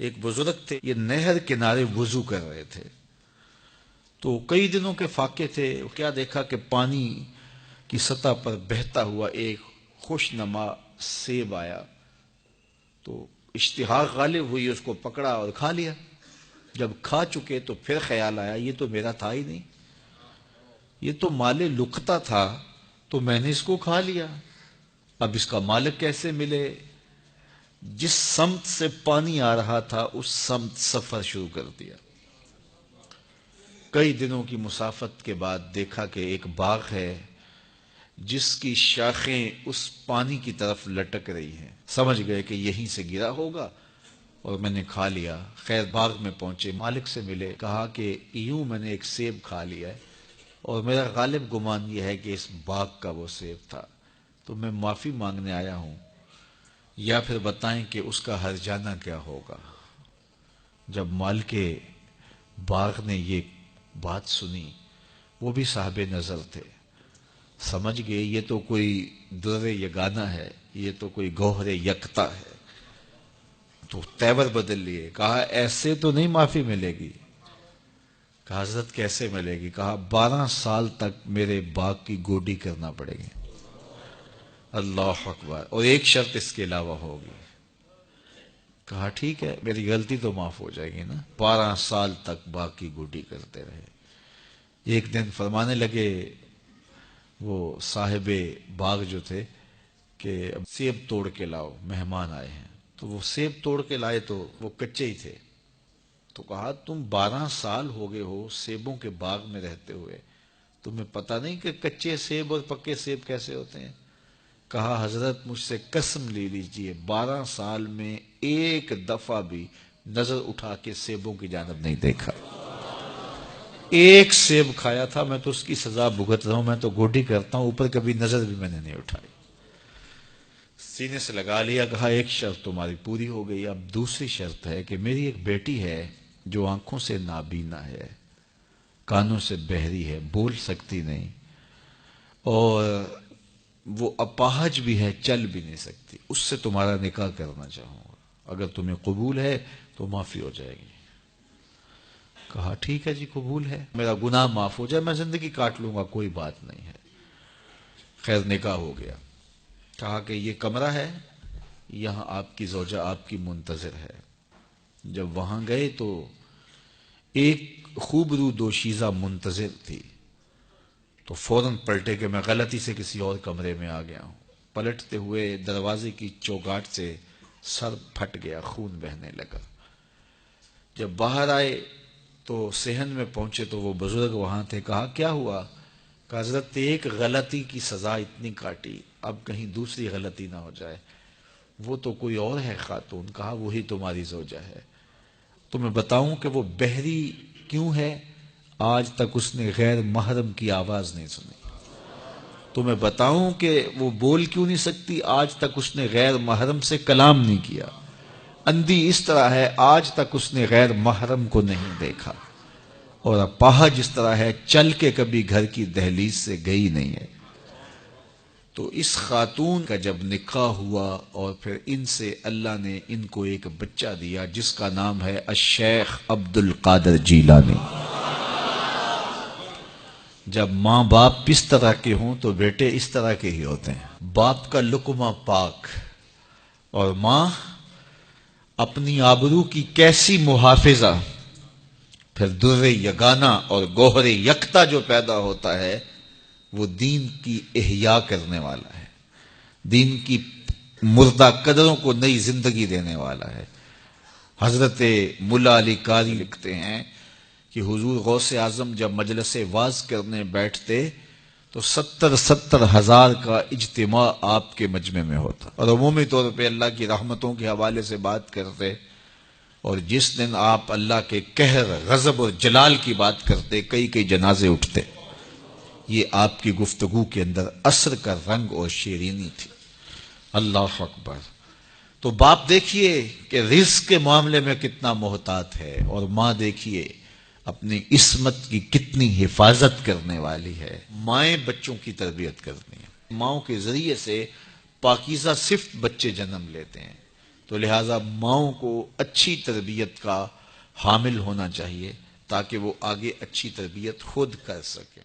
ایک بزرگ تھے، یہ نہر کنارے وضو کر رہے تھے، تو کئی دنوں کے فاقے تھے، کیا دیکھا کہ پانی کی سطح پر بہتا ہوا ایک خوش نما سیب آیا، تو اشتہا غالب ہوئی، اس کو پکڑا اور کھا لیا۔ جب کھا چکے تو پھر خیال آیا یہ تو میرا تھا ہی نہیں، یہ تو مال لقطہ تھا، تو میں نے اس کو کھا لیا، اب اس کا مالک کیسے ملے؟ جس سمت سے پانی آ رہا تھا اس سمت سفر شروع کر دیا۔ کئی دنوں کی مسافت کے بعد دیکھا کہ ایک باغ ہے جس کی شاخیں اس پانی کی طرف لٹک رہی ہیں، سمجھ گئے کہ یہیں سے گرا ہوگا اور میں نے کھا لیا۔ خیر باغ میں پہنچے، مالک سے ملے، کہا کہ یوں میں نے ایک سیب کھا لیا ہے اور میرا غالب گمان یہ ہے کہ اس باغ کا وہ سیب تھا، تو میں معافی مانگنے آیا ہوں، یا پھر بتائیں کہ اس کا ہرجانہ کیا ہوگا۔ جب مالک باغ نے یہ بات سنی، وہ بھی صاحب نظر تھے، سمجھ گئے یہ تو کوئی در یگانہ ہے، یہ تو کوئی گوہر یکتا ہے، تو تیور بدل لیے، کہا ایسے تو نہیں معافی ملے گی۔ کہا حضرت کیسے ملے گی؟ کہا 12 سال تک میرے باغ کی گوڈی کرنا پڑے گی۔ اللہ اکبر، اور ایک شرط اس کے علاوہ ہوگی۔ کہا ٹھیک ہے، میری غلطی تو معاف ہو جائے گی نا۔ 12 سال تک باغ کی گوڈی کرتے رہے۔ ایک دن فرمانے لگے وہ صاحب باغ جو تھے کہ اب سیب توڑ کے لاؤ، مہمان آئے ہیں، تو وہ سیب توڑ کے لائے تو وہ کچے ہی تھے، تو کہا تم 12 سال ہو گئے ہو سیبوں کے باغ میں رہتے ہوئے، تمہیں پتہ نہیں کہ کچے سیب اور پکے سیب کیسے ہوتے ہیں؟ کہا حضرت مجھ سے قسم لے لیجئے 12 سال میں ایک دفعہ بھی نظر اٹھا کے سیبوں کی جانب نہیں دیکھا، ایک سیب کھایا تھا، میں تو اس کی سزا بھگت رہا ہوں، میں تو گوڈی کرتا ہوں، اوپر کبھی نظر بھی میں نے نہیں اٹھائی۔ سینے سے لگا لیا، کہا ایک شرط تمہاری پوری ہو گئی، اب دوسری شرط ہے کہ میری ایک بیٹی ہے جو آنکھوں سے نابینا ہے، کانوں سے بہری ہے، بول سکتی نہیں، اور وہ اپاہج بھی ہے، چل بھی نہیں سکتی، اس سے تمہارا نکاح کرنا چاہوں گا، اگر تمہیں قبول ہے تو معافی ہو جائے گی۔ کہا ٹھیک ہے جی قبول ہے، میرا گناہ معاف ہو جائے، میں زندگی کاٹ لوں گا، کوئی بات نہیں ہے۔ خیر نکاح ہو گیا۔ کہا کہ یہ کمرہ ہے، یہاں آپ کی زوجہ آپ کی منتظر ہے۔ جب وہاں گئے تو ایک خوبرو دوشیزہ منتظر تھی، تو فوراً پلٹے کہ میں غلطی سے کسی اور کمرے میں آ گیا ہوں۔ پلٹتے ہوئے دروازے کی چوگاٹ سے سر پھٹ گیا، خون بہنے لگا۔ جب باہر آئے تو صحن میں پہنچے تو وہ بزرگ وہاں تھے۔ کہا کیا ہوا؟ کہ حضرت ایک غلطی کی سزا اتنی کاٹی، اب کہیں دوسری غلطی نہ ہو جائے۔ وہ تو کوئی اور ہے خاتون۔ کہا وہی تمہاری زوجہ ہے۔ تمہیں بتاؤں کہ وہ بہری کیوں ہے؟ آج تک اس نے غیر محرم کی آواز نہیں سنی۔ تمہیں بتاؤں کہ وہ بول کیوں نہیں سکتی؟ آج تک اس نے غیر محرم سے کلام نہیں کیا۔ اندھی اس طرح ہے، آج تک اس نے غیر محرم کو نہیں دیکھا، اور اپاہج اس طرح ہے، چل کے کبھی گھر کی دہلیز سے گئی نہیں ہے۔ تو اس خاتون کا جب نکاح ہوا اور پھر ان سے اللہ نے ان کو ایک بچہ دیا جس کا نام ہے الشیخ عبد القادر جیلانی۔ جب ماں باپ اس طرح کے ہوں تو بیٹے اس طرح کے ہی ہوتے ہیں۔ باپ کا لقمہ پاک اور ماں اپنی آبرو کی کیسی محافظہ، پھر در یگانہ اور گوہر یکتا جو پیدا ہوتا ہے وہ دین کی احیاء کرنے والا ہے، دین کی مردہ قدروں کو نئی زندگی دینے والا ہے۔ حضرت ملا علی قاری لکھتے ہیں کہ حضور غوث اعظم جب مجلس واعظ کرنے بیٹھتے تو 70 ہزار کا اجتماع آپ کے مجمع میں ہوتا، اور عمومی طور پہ اللہ کی رحمتوں کے حوالے سے بات کرتے، اور جس دن آپ اللہ کے قہر، غضب اور جلال کی بات کرتے کئی جنازے اٹھتے۔ یہ آپ کی گفتگو کے اندر عصر کا رنگ اور شیرینی تھی۔ اللہ اکبر۔ تو باپ دیکھیے کہ رزق کے معاملے میں کتنا محتاط ہے، اور ماں دیکھیے اپنی عصمت کی کتنی حفاظت کرنے والی ہے۔ مائیں بچوں کی تربیت کرتی ہیں، ماؤں کے ذریعے سے پاکیزہ صفت بچے جنم لیتے ہیں۔ تو لہٰذا ماؤں کو اچھی تربیت کا حامل ہونا چاہیے تاکہ وہ آگے اچھی تربیت خود کر سکیں۔